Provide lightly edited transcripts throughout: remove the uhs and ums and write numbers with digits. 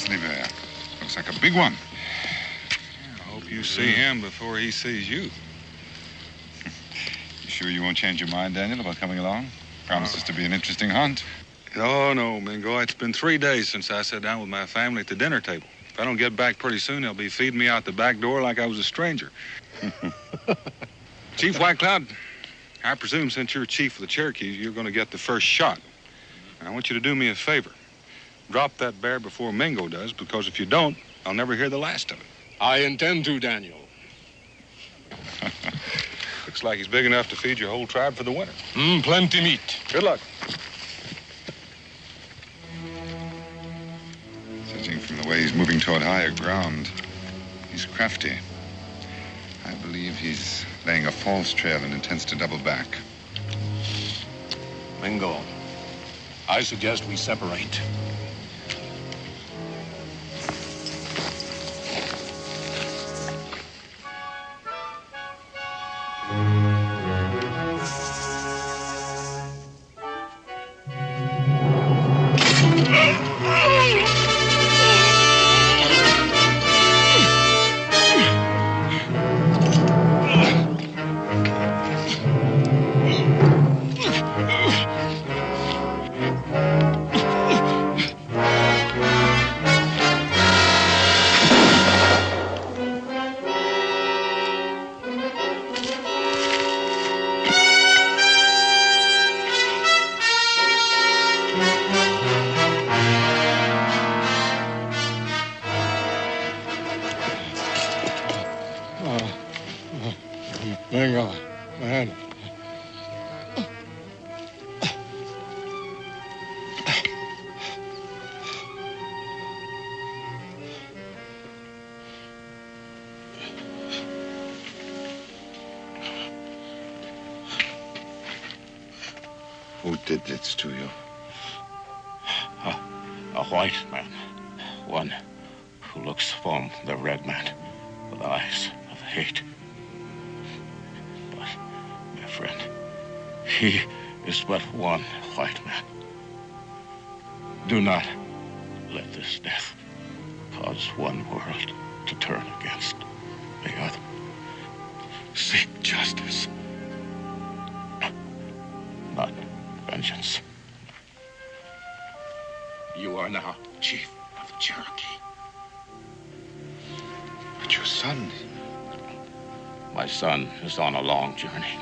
grizzly bear. Looks like a big one. I hope you see him before he sees you. You sure you won't change your mind, Daniel, about coming along? Promises to be an interesting hunt. Oh, no, Mingo. It's been 3 days since I sat down with my family at the dinner table. If I don't get back pretty soon, they'll be feeding me out the back door like I was a stranger. Chief White Cloud, I presume since you're chief of the Cherokees, you're going to get the first shot. I want you to do me a favor. Drop that bear before Mingo does, because if you don't, I'll never hear the last of it. I intend to, Daniel. Looks like he's big enough to feed your whole tribe for the winter. Plenty meat. Good luck. Judging from the way he's moving toward higher ground, he's crafty. I believe he's laying a false trail and intends to double back. Mingo, I suggest we separate. Mingo, man. Who did this to you? A white man. One who looks from the red man with eyes of hate. But, my friend, he is but one white man. Do not let this death cause one world to turn against the other. Seek justice, not vengeance. You are now chief of the Cherokee. But your son... My son is on a long journey.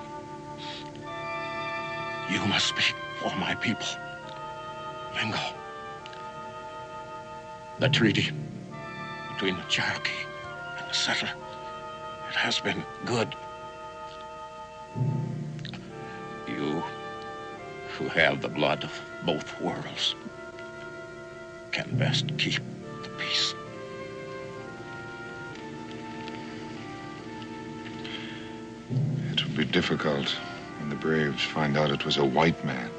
You must speak for my people. Mingo. The treaty between the Cherokee and the settler, it has been good. You, who have the blood of both worlds, can best keep the peace. It will be difficult when the braves find out it was a white man.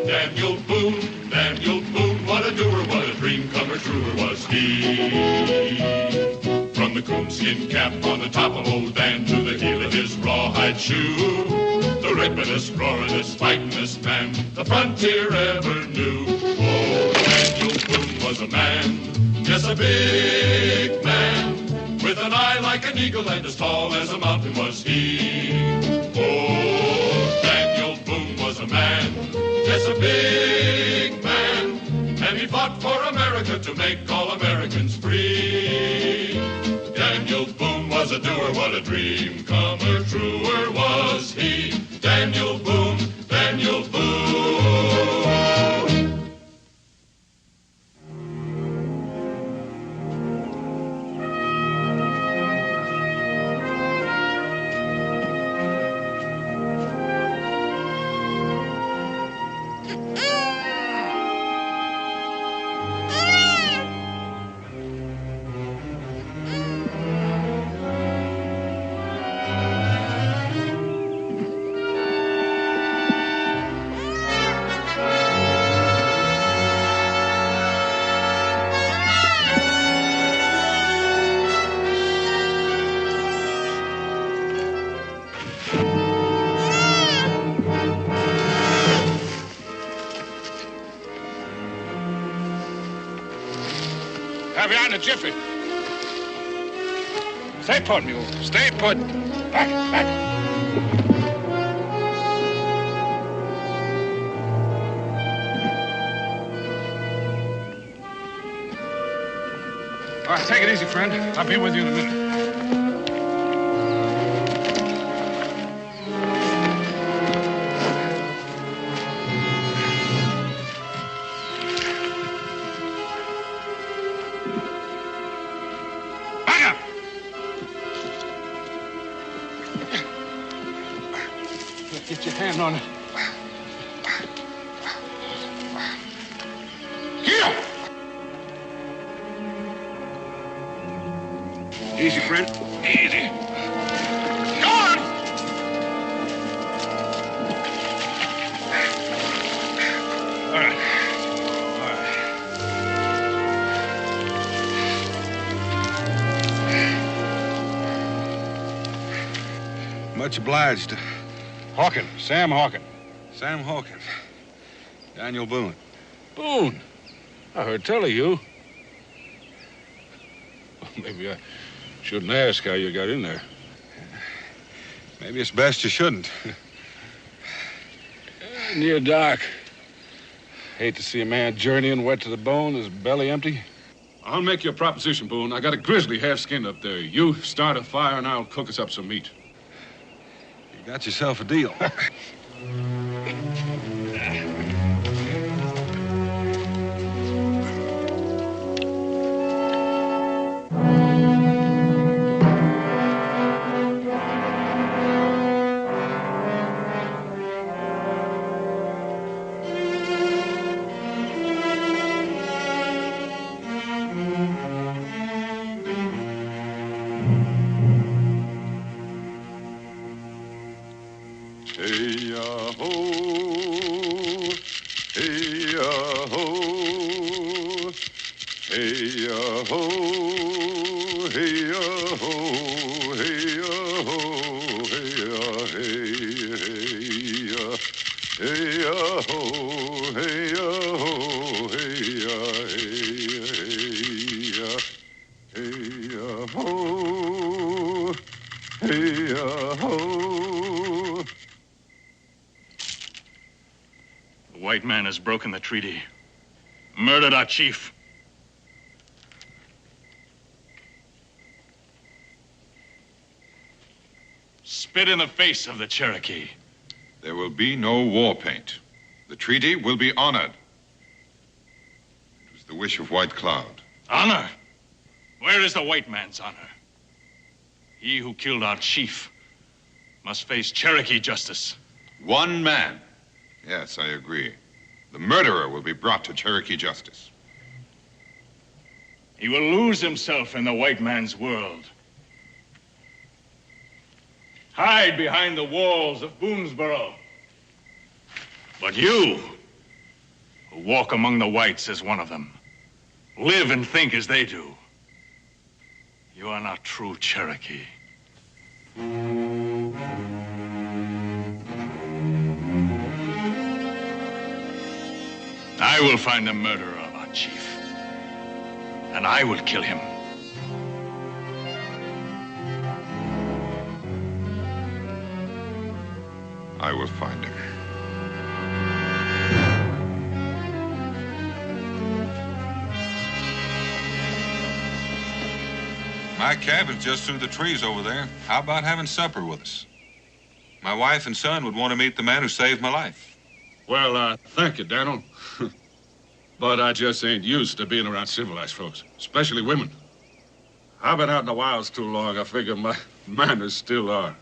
Daniel Boone, what a doer, what a dream comer, truer was he. From the coonskin cap on the top of old Dan to the heel of his rawhide shoe, the rippenest, roaringest, fightingest man the frontier ever knew. Oh, Daniel Boone was a man, yes, a big man, with an eye like an eagle and as tall as a mountain was he. Oh, Daniel Boone was a man, yes, a big man, and he fought for America to make all Americans free. Daniel Boone was a doer, what a dream comer, truer was he. Daniel Boone, Daniel Boone. Have you on a jiffy. Stay put, mule. Stay put. Back, back. All right, take it easy, friend. I'll be with you in a minute. Get your hand on it. Here! Easy, friend. Easy. Go on! All right. All right. Much obliged. Hawkin, Sam Hawkin. Sam Hawkins. Daniel Boone. Boone. I heard tell of you. Maybe I shouldn't ask how you got in there. Maybe it's best you shouldn't. Near dark. Hate to see a man journeying wet to the bone, his belly empty. I'll make you a proposition, Boone. I got a grizzly half-skinned up there. You start a fire and I'll cook us up some meat. You got yourself a deal. The white man has broken the treaty, murdered our chief. Spit in the face of the Cherokee. There will be no war paint. The treaty will be honored. It was the wish of White Cloud. Honor? Where is the white man's honor? He who killed our chief must face Cherokee justice. One man. Yes, I agree. The murderer will be brought to Cherokee justice. He will lose himself in the white man's world. Hide behind the walls of Boonesboro. But you, who walk among the whites as one of them, live and think as they do, you are not true Cherokee. I will find the murderer of our chief, and I will kill him. I will find him. My cabin's just through the trees over there. How about having supper with us? My wife and son would want to meet the man who saved my life. Well, thank you, Daniel. But I just ain't used to being around civilized folks, especially women. I've been out in the wilds too long. I figure my manners still are.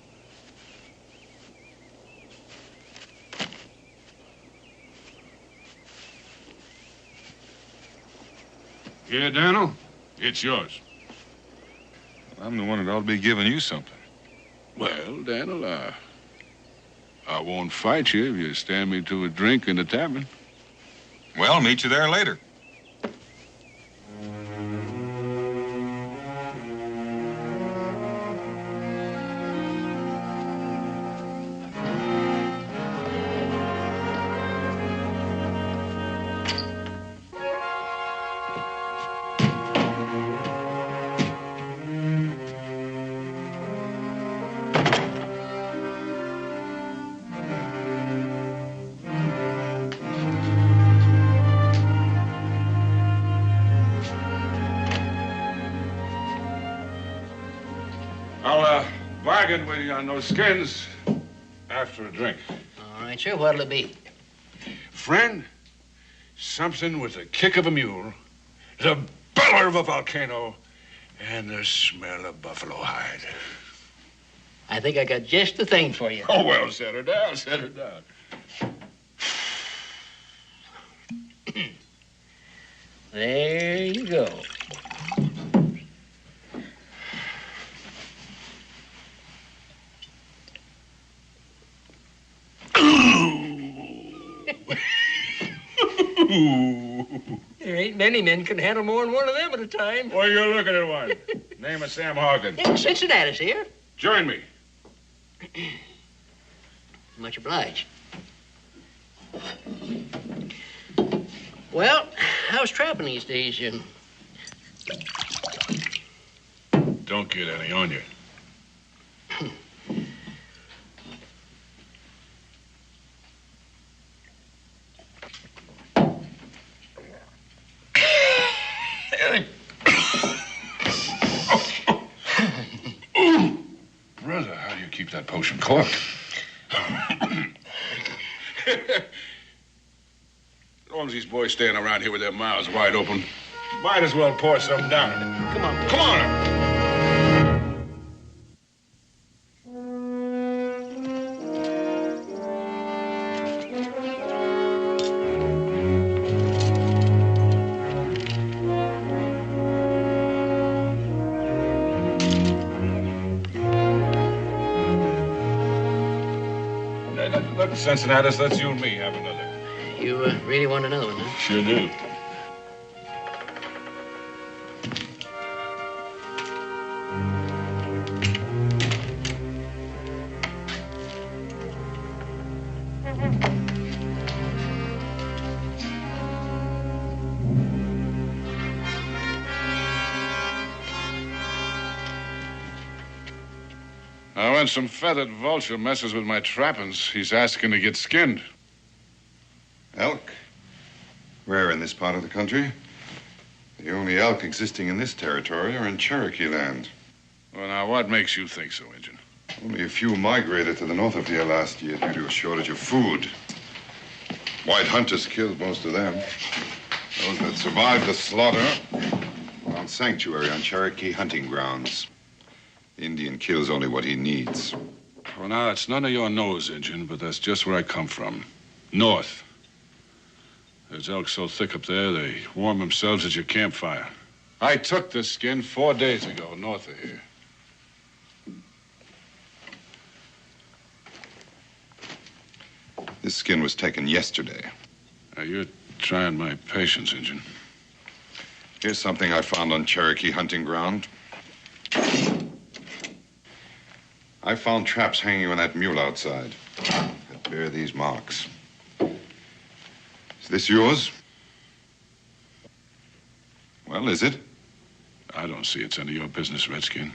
Here, Daniel, it's yours. I'm the one that ought to be giving you something. Well, Daniel, I won't fight you if you stand me to a drink in the tavern. Well, I'll meet you there later. bargain with you on those skins after a drink. All right, sir. What'll it be? Friend, something with the kick of a mule, the bellow of a volcano, and the smell of buffalo hide. I think I got just the thing for you. Oh, well, set her down, set her down. There you go. There ain't many men can handle more than one of them at a time. Well, you're looking at one. Name of Sam Hawkins. Yeah, Cincinnati's here. Join me. Much obliged. Well, how's trapping these days? Don't get any on you. Brother, how do you keep that potion corked? As long as these boys staying around here with their mouths wide open, might as well pour something down in it. Come on. Come on. Look, Cincinnati, let's you and me have another. You really want another one, huh? Sure do. Now, when some feathered vulture messes with my trappings, he's asking to get skinned. Elk? Rare in this part of the country. The only elk existing in this territory are in Cherokee land. Well, now, what makes you think so, Injun? Only a few migrated to the north of here last year due to a shortage of food. White hunters killed most of them. Those that survived the slaughter found sanctuary on Cherokee hunting grounds. The Indian kills only what he needs. Well, now, it's none of your nose, Injun, but that's just where I come from. North. There's elk so thick up there, they warm themselves at your campfire. I took this skin 4 days ago, north of here. This skin was taken yesterday. Now, you're trying my patience, Injun. Here's something I found on Cherokee hunting ground. I found traps hanging on that mule outside that bear these marks. Is this yours? Well, is it? I don't see it's any of your business, Redskin.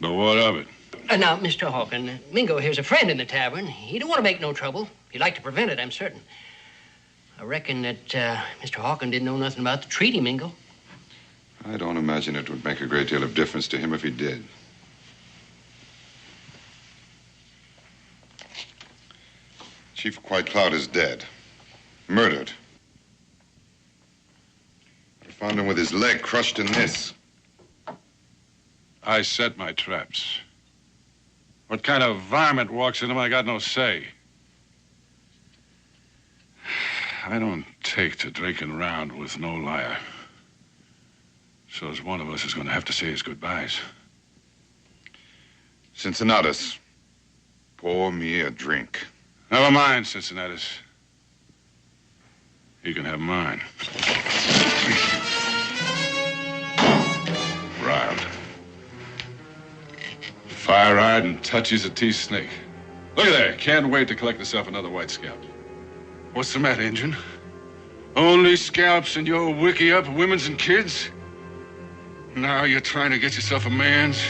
But what of it? Now, Mr. Hawkins, Mingo here's a friend in the tavern. He don't want to make no trouble. He'd like to prevent it, I'm certain. I reckon that Mr. Hawkins didn't know nothing about the treaty, Mingo. I don't imagine it would make a great deal of difference to him if he did. Chief White Cloud is dead. Murdered. I found him with his leg crushed in this. I set my traps. What kind of varmint walks in them, I got no say. I don't take to drinking around with no liar. So's one of us is going to have to say his goodbyes. Cincinnatus, pour me a drink. Never mind, Cincinnatus. You can have mine. Riled. Fire-eyed and touchy as a tea snake. Look at there. Can't wait to collect myself another white scalp. What's the matter, Injun? Only scalps in your wiki up women's and kids? Now you're trying to get yourself a man's?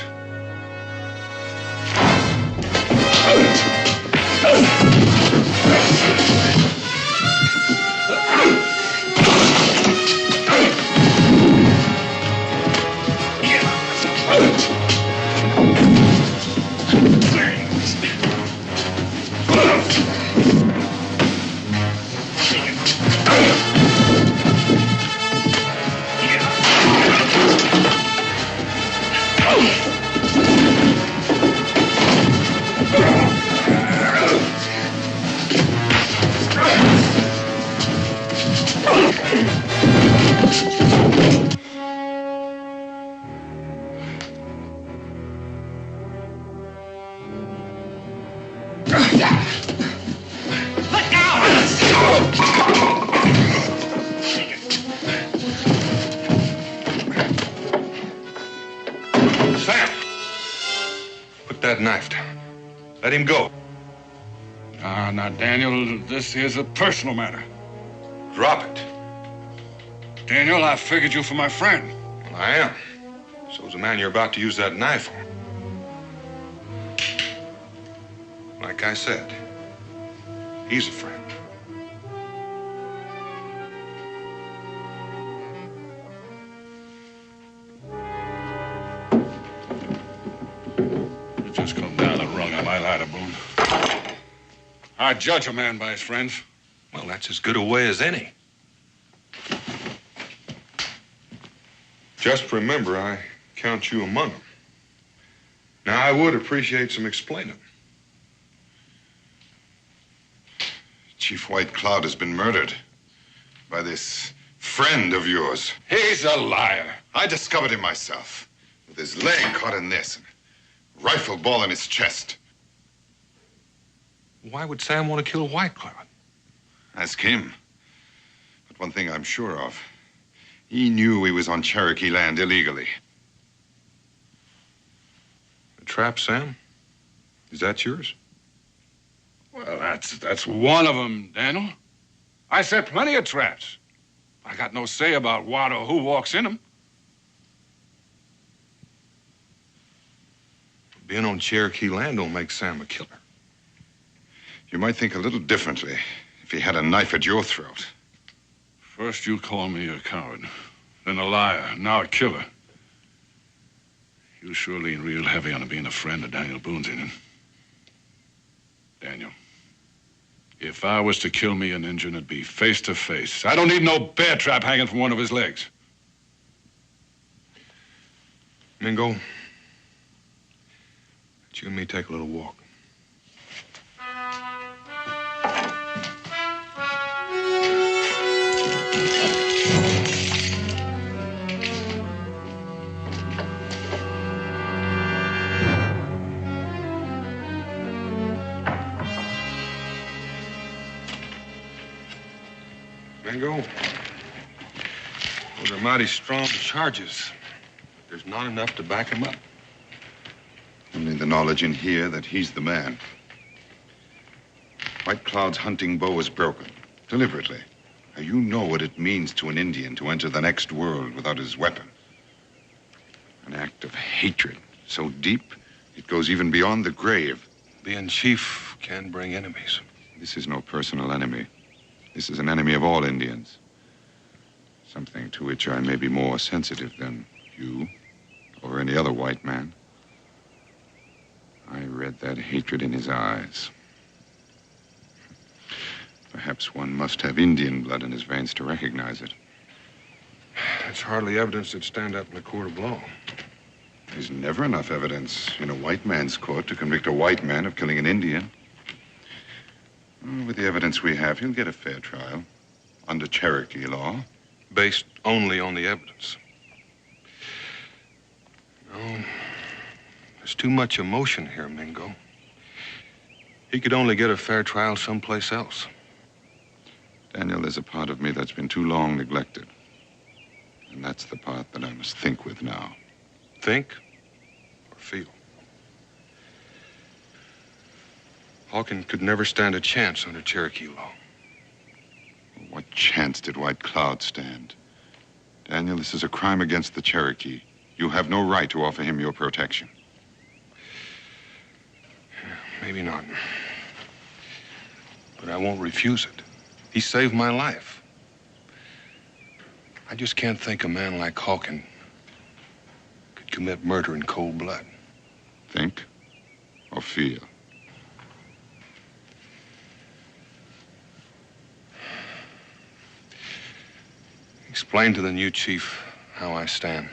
Let him go. Now, Daniel, this is a personal matter. Drop it. Daniel, I figured you for my friend. Well, I am. So's the man you're about to use that knife on. Like I said, he's a friend. You just come down the rung of my ladder, Boone. I judge a man by his friends. Well, that's as good a way as any. Just remember, I count you among them. Now, I would appreciate some explaining. Chief White Cloud has been murdered by this friend of yours. He's a liar. I discovered him myself, with his leg caught in this, and a rifle ball in his chest. Why would Sam want to kill White Cloud? Ask him. But one thing I'm sure of, he knew he was on Cherokee land illegally. The trap, Sam? Is that yours? Well, that's one of them, Daniel. I set plenty of traps. I got no say about what or who walks in them. Being on Cherokee land don't make Sam a killer. You might think a little differently if he had a knife at your throat. First you call me a coward, then a liar, now a killer. You sure lean real heavy on being a friend of Daniel Boone's in it. Daniel, if I was to kill me an Injun, it'd be face to face. I don't need no bear trap hanging from one of his legs. Mingo, let you and me take a little walk. Mingo, those are mighty strong charges. There's not enough to back him up. Only the knowledge in here that he's the man. White Cloud's hunting bow is broken, deliberately. Now, you know what it means to an Indian to enter the next world without his weapon. An act of hatred so deep, it goes even beyond the grave. Being chief can bring enemies. This is no personal enemy. This is an enemy of all Indians. Something to which I may be more sensitive than you or any other white man. I read that hatred in his eyes. Perhaps one must have Indian blood in his veins to recognize it. That's hardly evidence that'd stand up in a court of law. There's never enough evidence in a white man's court to convict a white man of killing an Indian. With the evidence we have, he'll get a fair trial under Cherokee law. Based only on the evidence. No, there's too much emotion here, Mingo. He could only get a fair trial someplace else. Daniel, there's a part of me that's been too long neglected. And that's the part that I must think with now. Think or feel? Hawkins could never stand a chance under Cherokee law. What chance did White Cloud stand? Daniel, this is a crime against the Cherokee. You have no right to offer him your protection. Maybe not. But I won't refuse it. He saved my life. I just can't think a man like Hawkins could commit murder in cold blood. Think or feel? Explain to the new chief how I stand.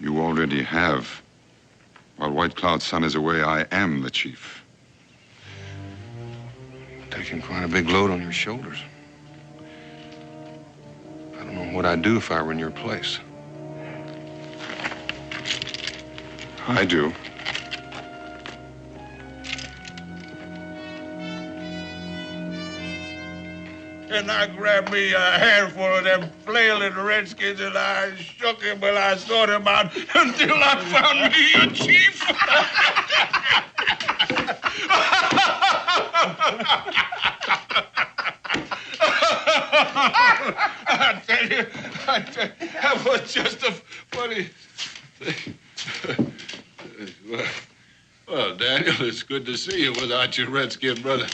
You already have. While White Cloud's son is away, I am the chief. Taking quite a big load on your shoulders. I don't know what I'd do if I were in your place. I do. and I grabbed me a handful of them flailing redskins, and I shook him and I sought him out until I found me a chief. I tell you, that was just a funny thing. Well, Daniel, it's good to see you without your redskin brother.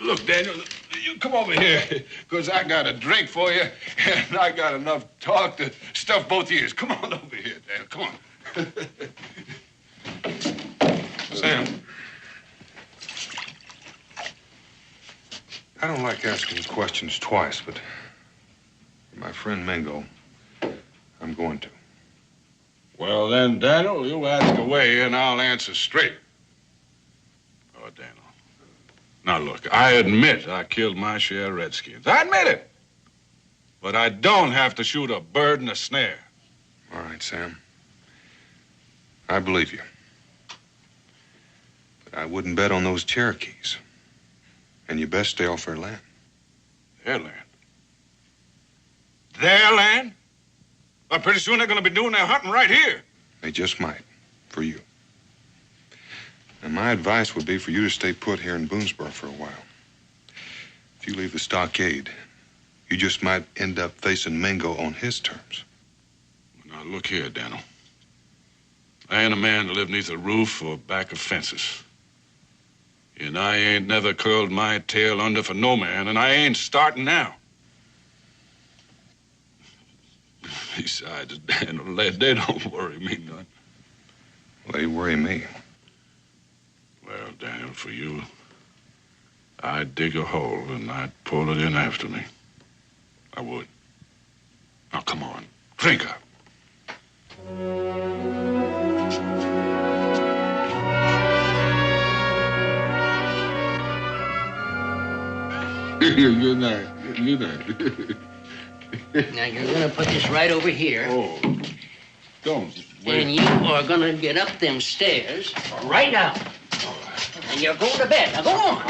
Look, Daniel, you come over here, because I got a drink for you, and I got enough talk to stuff both ears. Come on over here, Daniel, come on. Sam, I don't like asking questions twice, but my friend Mingo, I'm going to. Well, then, Daniel, you ask away, and I'll answer straight. Oh, Daniel. Now, look, I admit I killed my share of redskins. I admit it. But I don't have to shoot a bird in a snare. All right, Sam. I believe you. But I wouldn't bet on those Cherokees. And you best stay off their land. Their land? Their land? Well, pretty soon they're going to be doing their hunting right here. They just might, for you. And my advice would be for you to stay put here in Boonesboro for a while. If you leave the stockade, you just might end up facing Mingo on his terms. Now, look here, Daniel. I ain't a man to live neath a roof or back of fences. And I ain't never curled my tail under for no man, and I ain't starting now. Besides, Daniel, they don't worry me none. They worry me. Well, Daniel, for you, I'd dig a hole and I'd pull it in after me. I would. Now, come on. Drink up. Good night. Good night. Now, you're going to put this right over here. Oh, don't. Wait. And you are going to get up them stairs right now. And you're going to bed. Now, go on.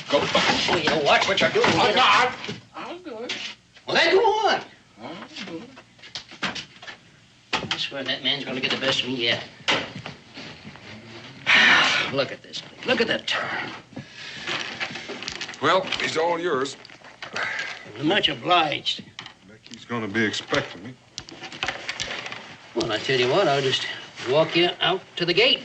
Go back. Well, you watch what you're doing. I'll do it. Well, then go on. I'll do it. I swear that man's going to get the best of me yet. Look at this. Look at that turn. Well, he's all yours. Much obliged. Becky's going to be expecting me. Well, I tell you what, I'll just walk you out to the gate.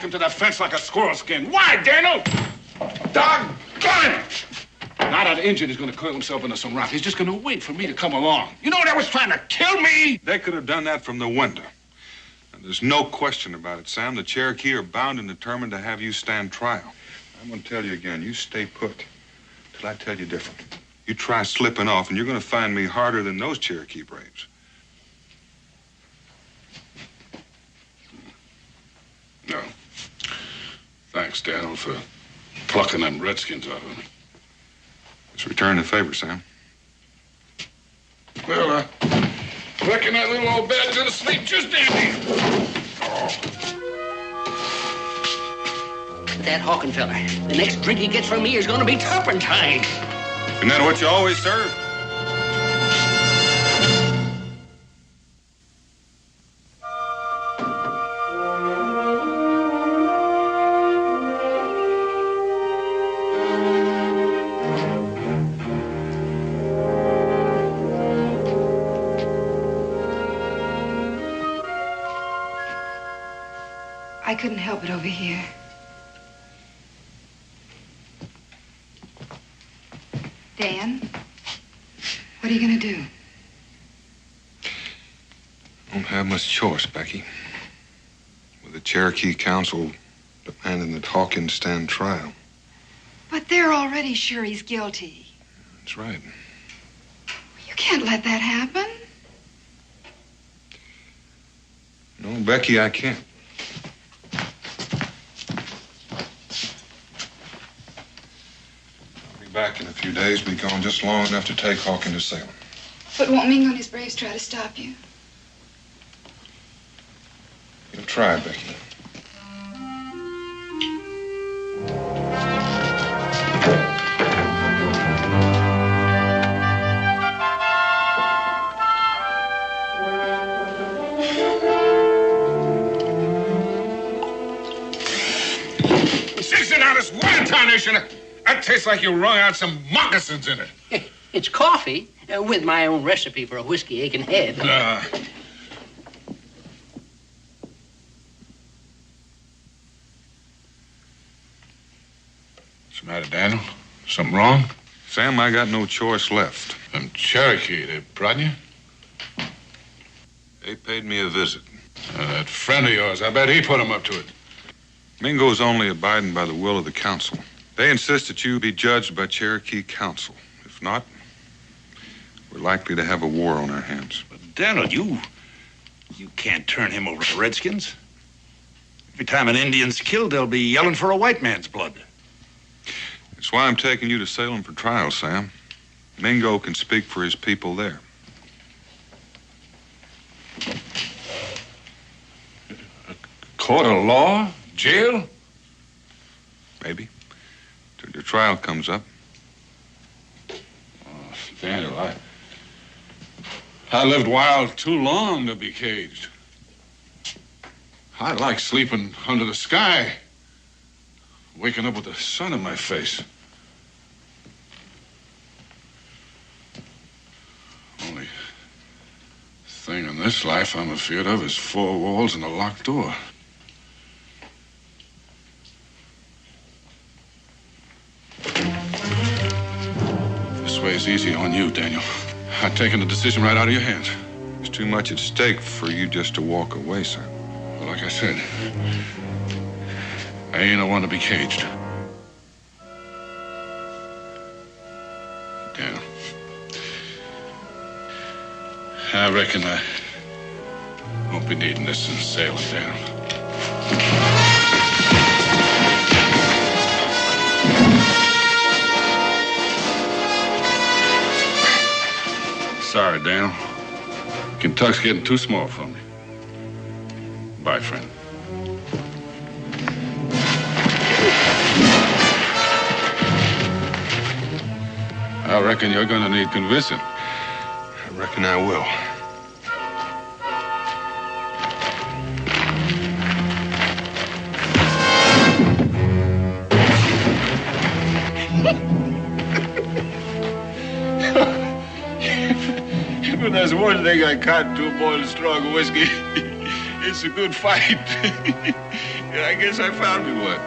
To that fence like a squirrel skin. Why, Daniel? Doggone it! Now that engine is going to curl himself into some rock. He's just going to wait for me to come along. You know that was trying to kill me? They could have done that from the window. And there's no question about it, Sam. The Cherokee are bound and determined to have you stand trial. I'm going to tell you again, you stay put till I tell you different. You try slipping off, and you're going to find me harder than those Cherokee braves. No. Thanks, Daniel, for plucking them redskins out of me. Just return the favor, Sam. Well, I reckon that little old bed's gonna sleep just dandy. Oh. That Hawkin feller. The next drink he gets from me is gonna be turpentine. Isn't that what you always serve? I couldn't help it over here. Dan, what are you going to do? Don't have much choice, Becky. With the Cherokee Council demanding that Hawkins stand trial. But they're already sure he's guilty. That's right. You can't let that happen. No, Becky, I can't. I'll be back in a few days. Be gone just long enough to take Hawkins to Salem. But won't Mingo and his braves try to stop you? You'll try, Becky. Sixing out this water tarnation. That tastes like you wrung out some moccasins in it. It's coffee with my own recipe for a whiskey aching head. What's the matter, Daniel? Something wrong? Sam, I got no choice left. Them Cherokee, they brought you? They paid me a visit. That friend of yours, I bet he put him up to it. Mingo's only abiding by the will of the council. They insist that you be judged by Cherokee Council. If not, we're likely to have a war on our hands. But Daniel, you can't turn him over to the Redskins. Every time an Indian's killed, they'll be yelling for a white man's blood. That's why I'm taking you to Salem for trial, Sam. Mingo can speak for his people there. Court of law? Jail? Maybe. Till your trial comes up. Oh, Daniel, I lived wild too long to be caged. I like sleeping under the sky, waking up with the sun in my face. Only thing in this life I'm afraid of is four walls and a locked door. This way is easy on you, Daniel. I've taken the decision right out of your hands. There's too much at stake for you just to walk away, Sam. Well, like I said, I ain't the one to be caged. Daniel, I reckon I won't be needing this in Salem, Daniel. Sorry, Daniel. Kentuck's getting too small for me. Bye, friend. I reckon you're gonna need convincing. I reckon I will. But there's one thing I can't do more than strong whiskey. It's a good fight. And I guess I found me one.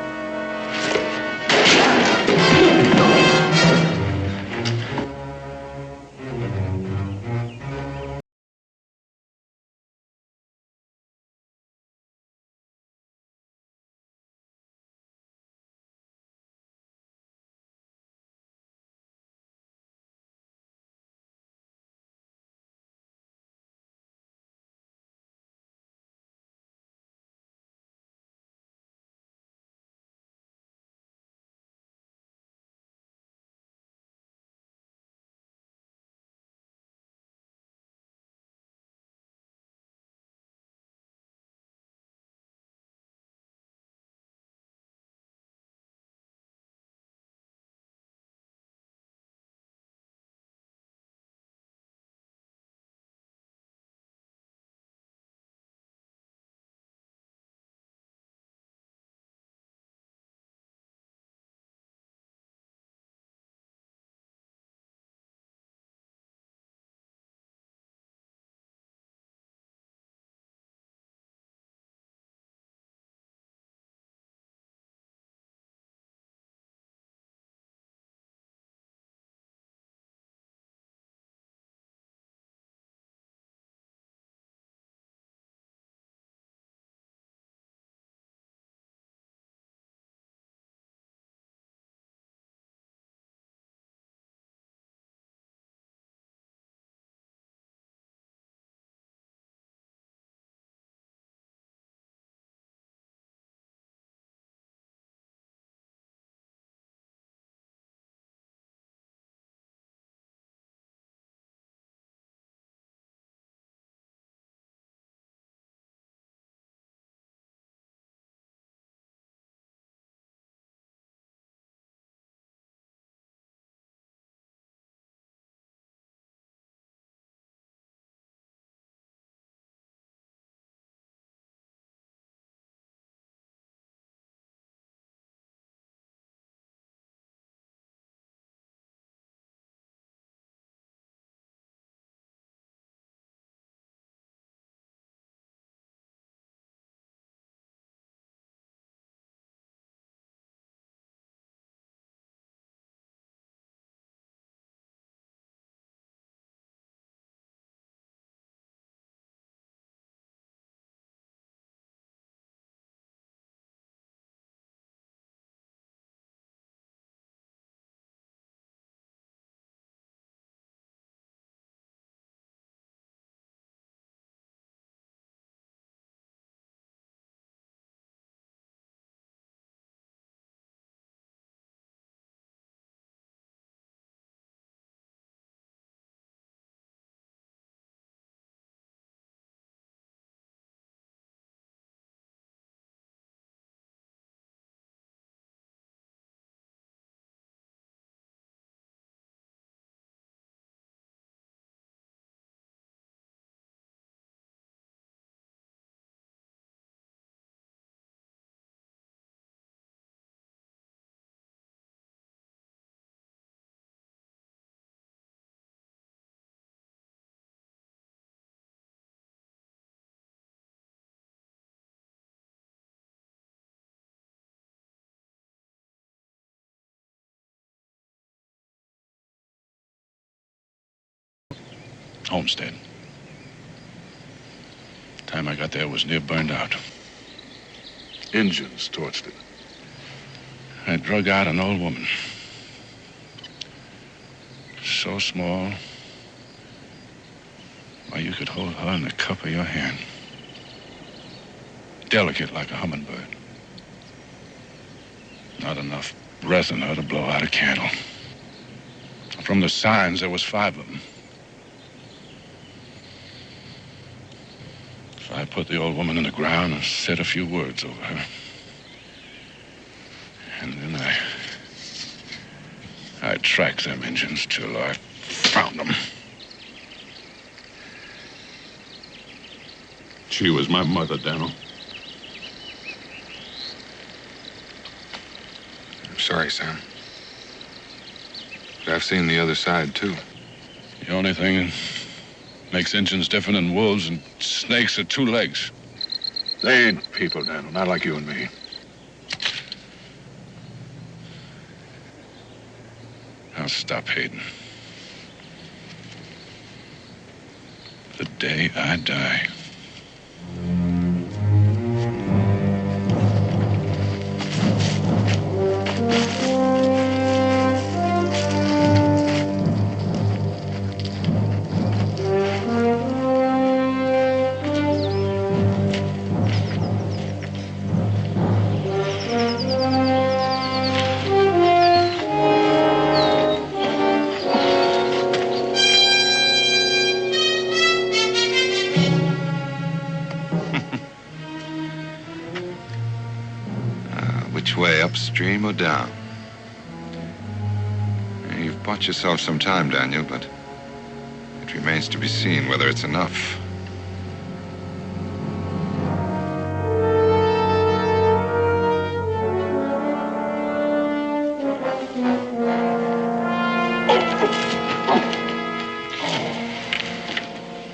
homestead. The time I got there, it was near burned out. Indians torched it. I drug out an old woman. So small, why, you could hold her in the cup of your hand. Delicate like a hummingbird. Not enough breath in her to blow out a candle. From the signs, there was 5 of them. So I put the old woman in the ground and said a few words over her. And then I tracked them Indians till I found them. She was my mother, Daniel. I'm sorry, Sam. But I've seen the other side, too. The only thing that makes Indians different than wolves and snakes are 2 legs. They ain't people, Daniel, not like you and me. I'll stop hating. The day I die. Which way, upstream or down? You've bought yourself some time, Daniel, but it remains to be seen whether it's enough.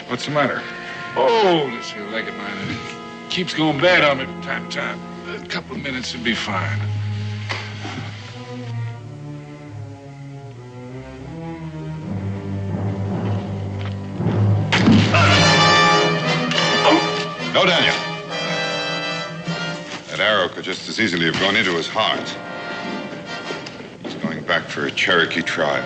What's the matter? Oh, this here leg of mine, it keeps going bad on me from time to time. A couple of minutes would be fine. No, Daniel. That arrow could just as easily have gone into his heart. He's going back for a Cherokee tribe.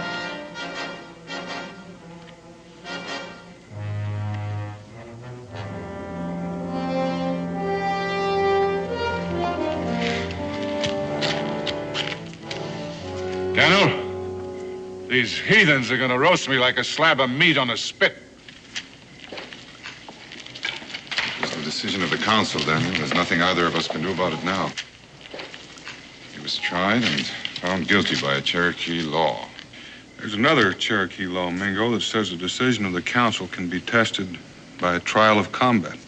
Daniel, these heathens are gonna roast me like a slab of meat on a spit. It's the decision of the council, Daniel. There's nothing either of us can do about it now. He was tried and found guilty by a Cherokee law. There's another Cherokee law, Mingo, that says the decision of the council can be tested by a trial of combat.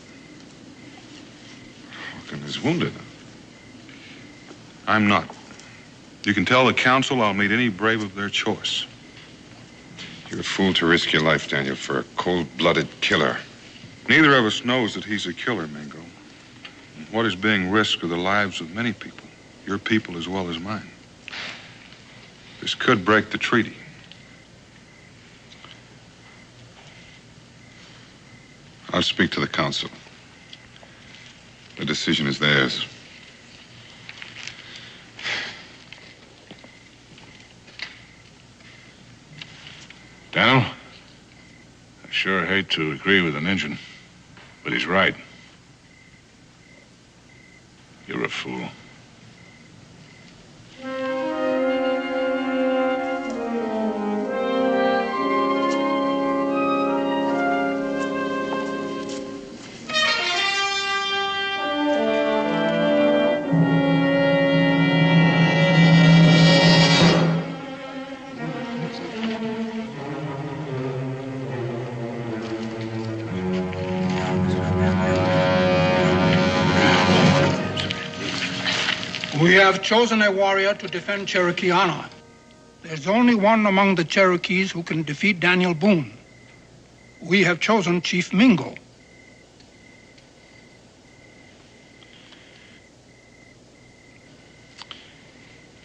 Hawkins is wounded. I'm not. You can tell the council I'll meet any brave of their choice. You're a fool to risk your life, Daniel, for a cold-blooded killer. Neither of us knows that he's a killer, Mingo. What is being risked are the lives of many people, your people as well as mine. This could break the treaty. I'll speak to the council. The decision is theirs. Daniel, I sure hate to agree with an Injun, but he's right. You're a fool. We have chosen a warrior to defend Cherokee honor. There's only one among the Cherokees who can defeat Daniel Boone. We have chosen Chief Mingo.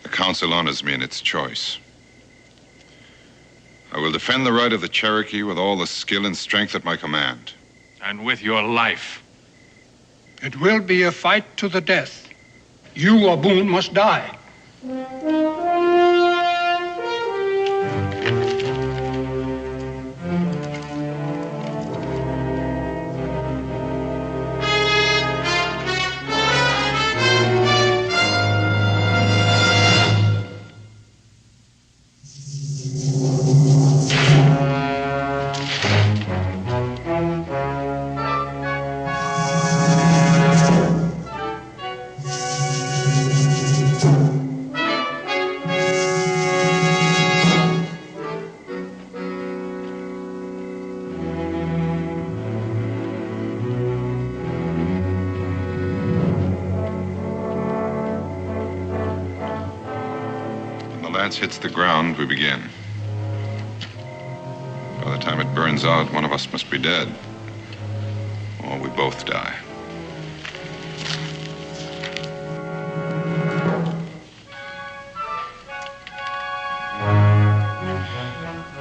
The council honors me in its choice. I will will defend the right of the Cherokee with all the skill and strength at my command. And with your life. It will be a fight to the death. You or Boone must die. Hits the ground, we begin. By the time it burns out, one of us must be dead. Or we both die.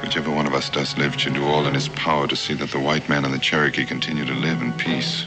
Whichever one of us does live should do all in his power to see that the white man and the Cherokee continue to live in peace.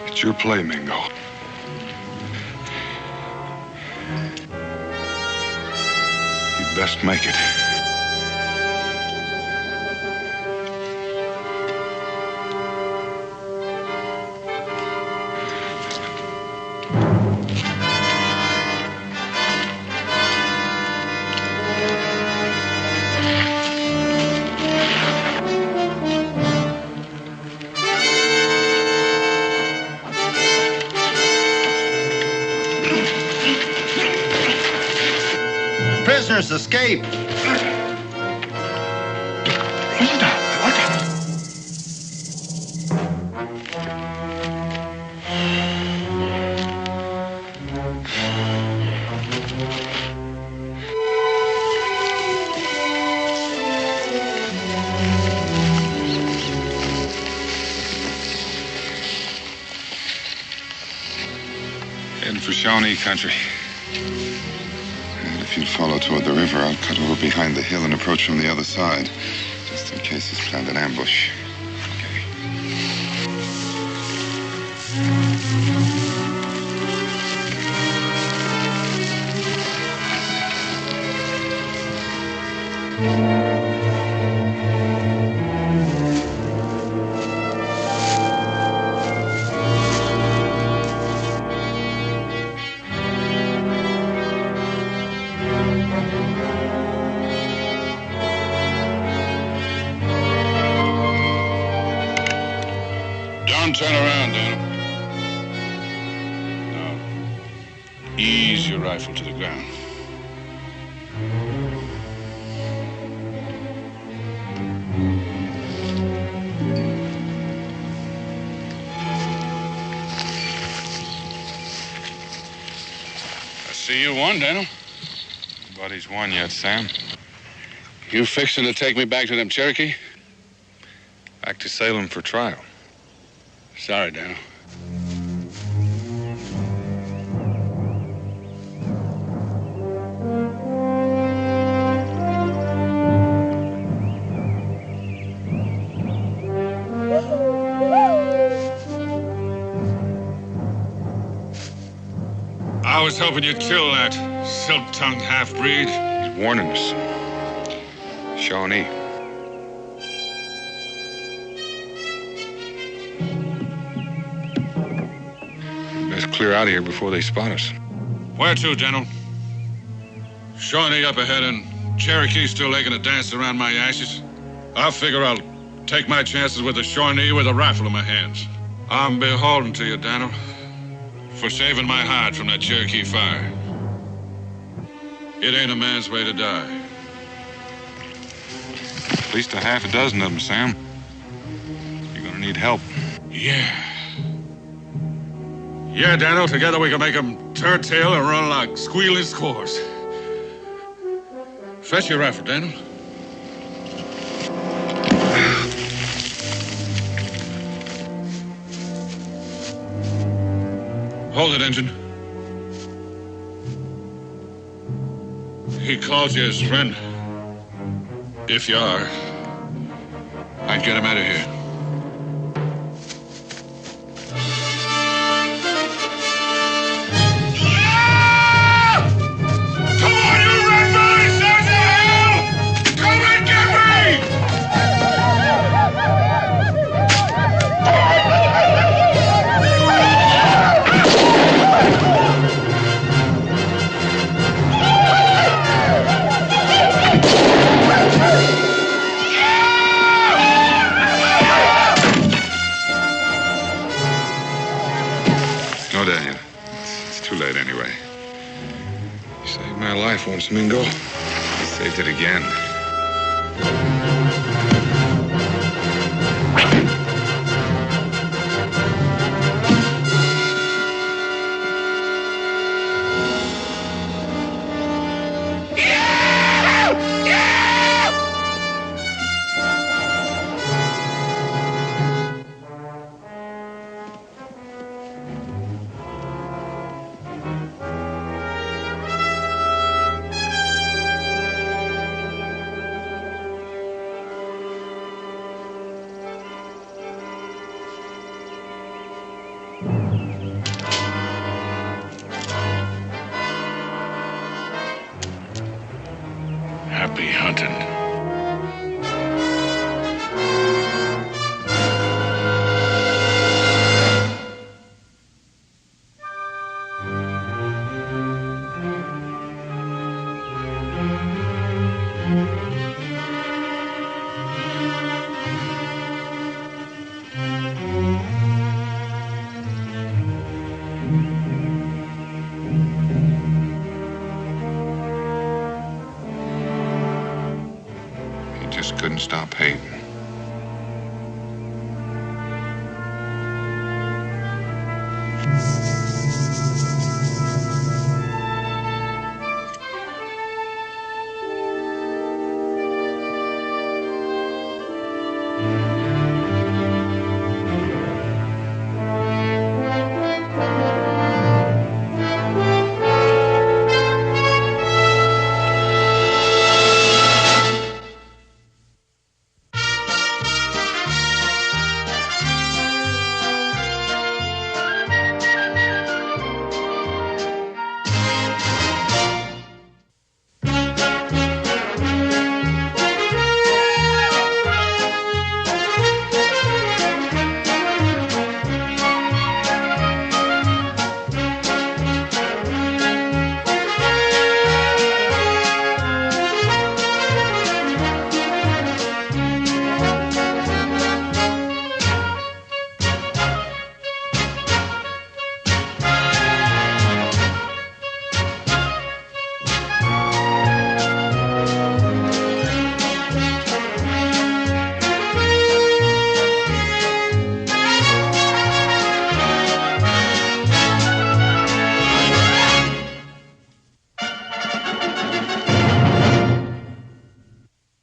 It's your play, Mingo. You'd best make it. Prisoners escape. Heading for Shawnee country. If you'd follow toward the river, I'll cut over behind the hill and approach from the other side, just in case he's planned an ambush. Don't turn around, Daniel. Now, ease your rifle to the ground. I see you won, Daniel. Nobody's won yet, Sam. You fixing to take me back to them Cherokee? Back to Salem for trial. Sorry, Daniel. I was hoping you'd kill that silk-tongued half-breed. He's warning us. Shawnee. Best clear out of here before they spot us. Where to, General? Shawnee up ahead and Cherokee still making a dance around my ashes. I figure I'll take my chances with the Shawnee with a rifle in my hands. I'm beholden to you, Daniel, for saving my hide from that Cherokee fire. It ain't a man's way to die. At least a half a dozen of them, Sam. You're gonna need help. Yeah. Yeah, Daniel, together we can make them turn tail and run like squealing squaws. Fetch your rifle, Daniel. Hold it, Engine. He calls you his friend. If you are, I'd get him out of here. Once, Mingo. I saved it again. Happy hunting. Couldn't stop hating.